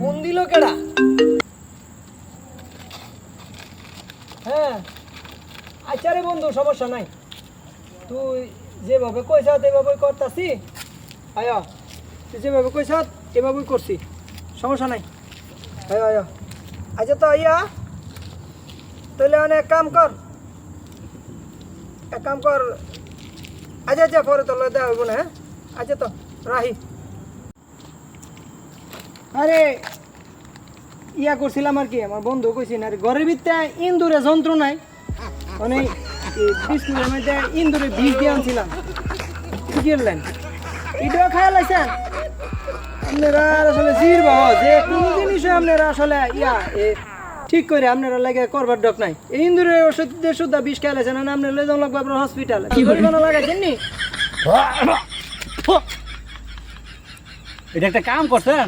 কোন দিল কেডা? হ্যাঁ আচ্ছা রে বন্ধু, সমস্যা নাই, তুই যেভাবে কইছ এভাবে করতাছি। আয়া তুই যেভাবে কইছ এভাবেই করছি, সমস্যা নাই। আয়া আয়া আচ্ছা তো আইয়া তাহলে এক কাম কর, এক কাম কর। আচ্ছা আচ্ছা পরে তো দেওয়া হইব না। হ্যাঁ আচ্ছা তো রাহি। আরে ইয়া করছিলাম আর কি, আমার বন্ধু কইছি না ঘরের ভিতরে ইন্দুরে যন্ত্র নাই, মানে বিস্কুটের মধ্যে ইন্দুরে বিষ দিয়ে আনছিলাম, বুঝলেন? এটাও খাওয়া লাগছেন আপনারা আসলে জির বাবা, যে কোনো জিনিস আপনারা আসলে ইয়া ঠিক করে আপনারা লাগে করবার ডক নাই। এই ইন্দুরের ওষুধ সুদ্ধা বিষ খেয়ে লাগছেন, আপনার লয়ে যাওয়া লাগবে আপনার হসপিটাল, কি পরিমাণ লাগাইছেন নি? এটা একটা কাম করছেন।